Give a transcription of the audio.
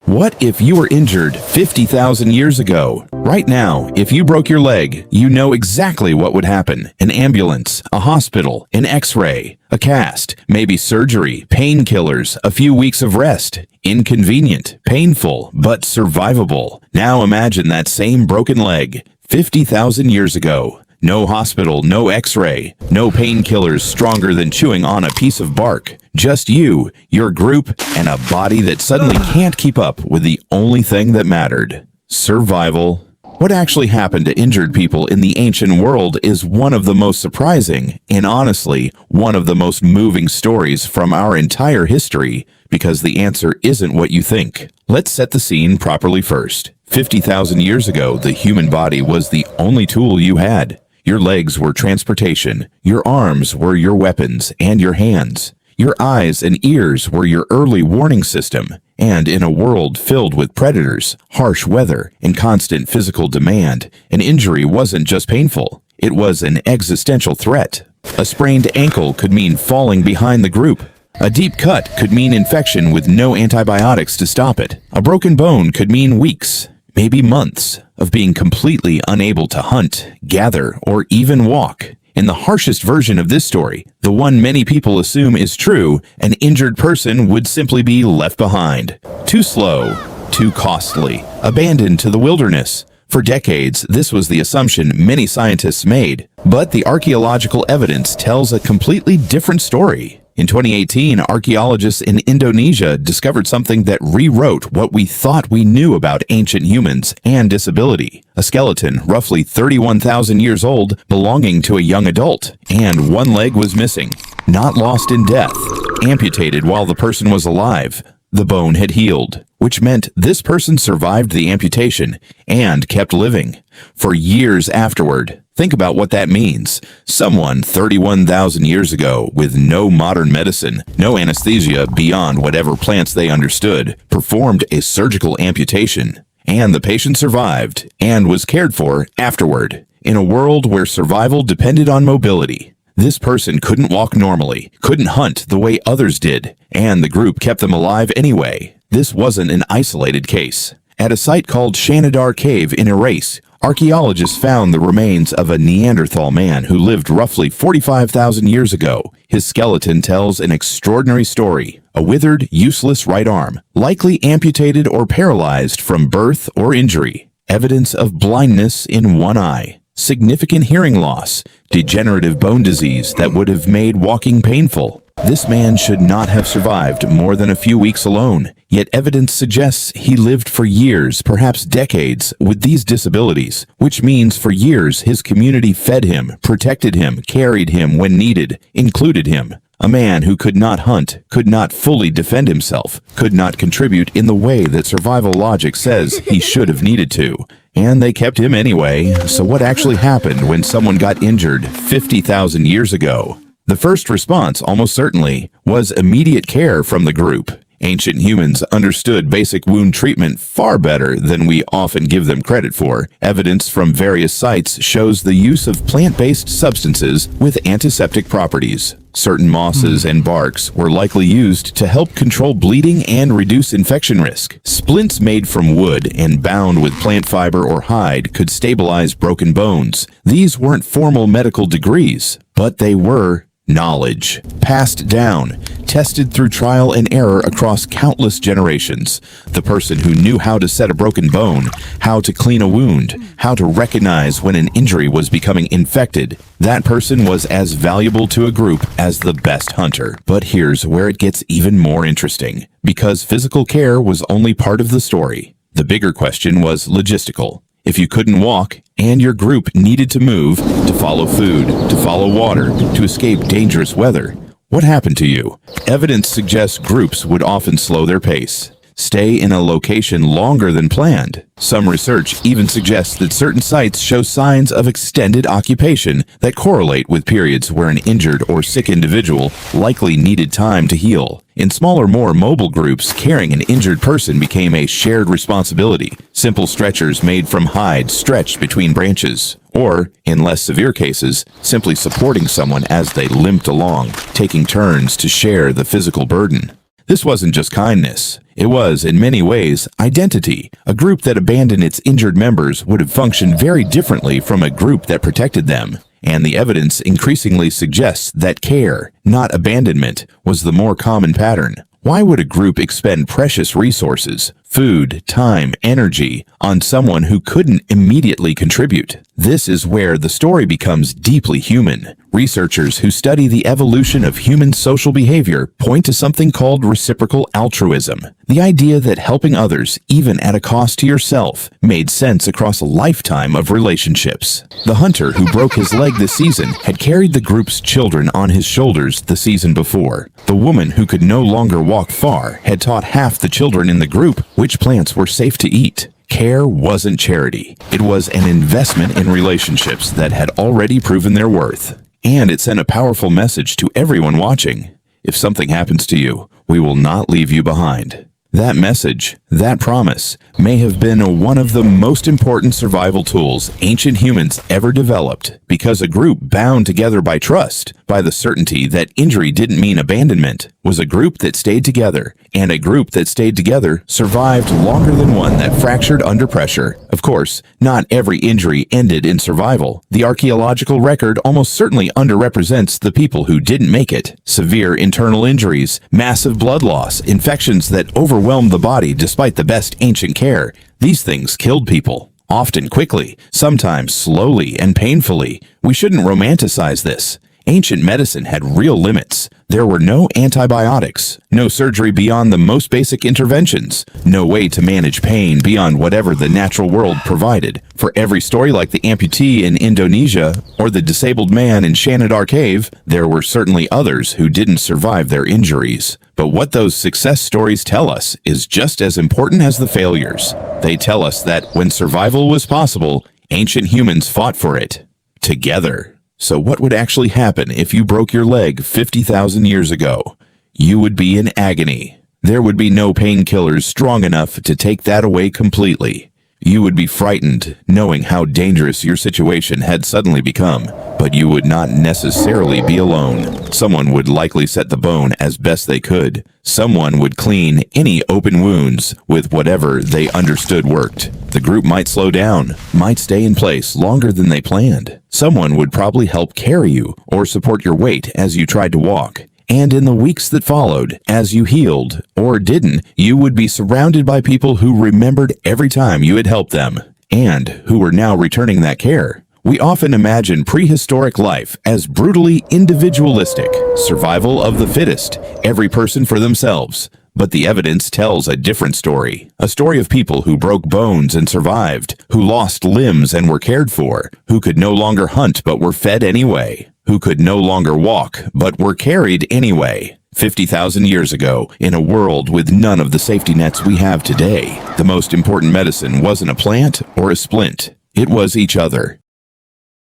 What if you were injured 50,000 years ago? Right now, if you broke your leg, you know exactly what would happen. An ambulance, a hospital, an x-ray, a cast, maybe surgery, painkillers, a few weeks of rest. Inconvenient, painful, but survivable. Now imagine that same broken leg 50,000 years ago. No hospital, no x-ray, no painkillers stronger than chewing on a piece of bark. Just you, your group, and a body that suddenly can't keep up with the only thing that mattered. Survival. What actually happened to injured people in the ancient world is one of the most surprising, and honestly, one of the most moving stories from our entire history, because the answer isn't what you think. Let's set the scene properly first. 50,000 years ago, the human body was the only tool you had. Your legs were transportation, your arms were your weapons, and your hands. Your eyes and ears were your early warning system. And in a world filled with predators, harsh weather, and constant physical demand, an injury wasn't just painful. It was an existential threat. A sprained ankle could mean falling behind the group. A deep cut could mean infection with no antibiotics to stop it. A broken bone could mean weeks, maybe months, of being completely unable to hunt, gather, or even walk. In the harshest version of this story, the one many people assume is true, an injured person would simply be left behind. Too slow, too costly, abandoned to the wilderness. For decades, this was the assumption many scientists made, but the archaeological evidence tells a completely different story. In 2018, archaeologists in Indonesia discovered something that rewrote what we thought we knew about ancient humans and disability. A skeleton, roughly 31,000 years old, belonging to a young adult. And one leg was missing. Not lost in death. Amputated while the person was alive. The bone had healed, which meant this person survived the amputation and kept living for years afterward. Think about what that means. Someone 31,000 years ago, with no modern medicine, no anesthesia beyond whatever plants they understood, performed a surgical amputation. And the patient survived and was cared for afterward. In a world where survival depended on mobility, this person couldn't walk normally, couldn't hunt the way others did, and the group kept them alive anyway. This wasn't an isolated case. At a site called Shanidar Cave in Iraq, archaeologists found the remains of a Neanderthal man who lived roughly 45,000 years ago. His skeleton tells an extraordinary story. A withered, useless right arm, likely amputated or paralyzed from birth or injury. Evidence of blindness in one eye. Significant hearing loss, degenerative bone disease that would have made walking painful. This man should not have survived more than a few weeks alone, yet evidence suggests he lived for years, perhaps decades, with these disabilities, which means for years his community fed him, protected him, carried him when needed, included him. A man who could not hunt, could not fully defend himself, could not contribute in the way that survival logic says he should have needed to. And they kept him anyway, so what actually happened when someone got injured 50,000 years ago? The first response, almost certainly, was immediate care from the group. Ancient humans understood basic wound treatment far better than we often give them credit for. Evidence from various sites shows the use of plant-based substances with antiseptic properties. Certain mosses and barks were likely used to help control bleeding and reduce infection risk. Splints made from wood and bound with plant fiber or hide could stabilize broken bones. These weren't formal medical degrees, but they were knowledge, passed down, tested through trial and error across countless generations. The person who knew how to set a broken bone, how to clean a wound, how to recognize when an injury was becoming infected, that person was as valuable to a group as the best hunter. But here's where it gets even more interesting, because physical care was only part of the story. The bigger question was logistical. If you couldn't walk, and your group needed to move, to follow food, to follow water, to escape dangerous weather, what happened to you? Evidence suggests groups would often slow their pace, stay in a location longer than planned. Some research even suggests that certain sites show signs of extended occupation that correlate with periods where an injured or sick individual likely needed time to heal. In smaller, more mobile groups, carrying an injured person became a shared responsibility. Simple stretchers made from hide stretched between branches. Or, in less severe cases, simply supporting someone as they limped along, taking turns to share the physical burden. This wasn't just kindness. It was, in many ways, identity. A group that abandoned its injured members would have functioned very differently from a group that protected them. And the evidence increasingly suggests that care, not abandonment, was the more common pattern. Why would a group expend precious resources, food, time, energy, on someone who couldn't immediately contribute? This is where the story becomes deeply human. Researchers who study the evolution of human social behavior point to something called reciprocal altruism, the idea that helping others, even at a cost to yourself, made sense across a lifetime of relationships. The hunter who broke his leg this season had carried the group's children on his shoulders the season before. The woman who could no longer walk far had taught half the children in the group which plants were safe to eat. Care wasn't charity. It was an investment in relationships that had already proven their worth. And it sent a powerful message to everyone watching. If something happens to you, we will not leave you behind. That message, that promise, may have been one of the most important survival tools ancient humans ever developed, because a group bound together by trust, by the certainty that injury didn't mean abandonment, was a group that stayed together, and a group that stayed together survived longer than one that fractured under pressure. Of course, not every injury ended in survival. The archaeological record almost certainly underrepresents the people who didn't make it. Severe internal injuries, massive blood loss, infections that overwhelmed the body despite the best ancient care. These things killed people, often quickly, sometimes slowly and painfully. We shouldn't romanticize this. Ancient medicine had real limits. There were no antibiotics, no surgery beyond the most basic interventions, no way to manage pain beyond whatever the natural world provided. For every story like the amputee in Indonesia or the disabled man in Shanidar Cave, there were certainly others who didn't survive their injuries. But what those success stories tell us is just as important as the failures. They tell us that when survival was possible, ancient humans fought for it together. So what would actually happen if you broke your leg 50,000 years ago? You would be in agony. There would be no painkillers strong enough to take that away completely. You would be frightened, knowing how dangerous your situation had suddenly become, but you would not necessarily be alone. Someone would likely set the bone as best they could. Someone would clean any open wounds with whatever they understood worked. The group might slow down, might stay in place longer than they planned. Someone would probably help carry you or support your weight as you tried to walk. And in the weeks that followed, as you healed, or didn't, you would be surrounded by people who remembered every time you had helped them, and who were now returning that care. We often imagine prehistoric life as brutally individualistic, survival of the fittest, every person for themselves. But the evidence tells a different story. A story of people who broke bones and survived, who lost limbs and were cared for, who could no longer hunt but were fed anyway, who could no longer walk but were carried anyway. 50,000 years ago, in a world with none of the safety nets we have today, the most important medicine wasn't a plant or a splint. It was each other.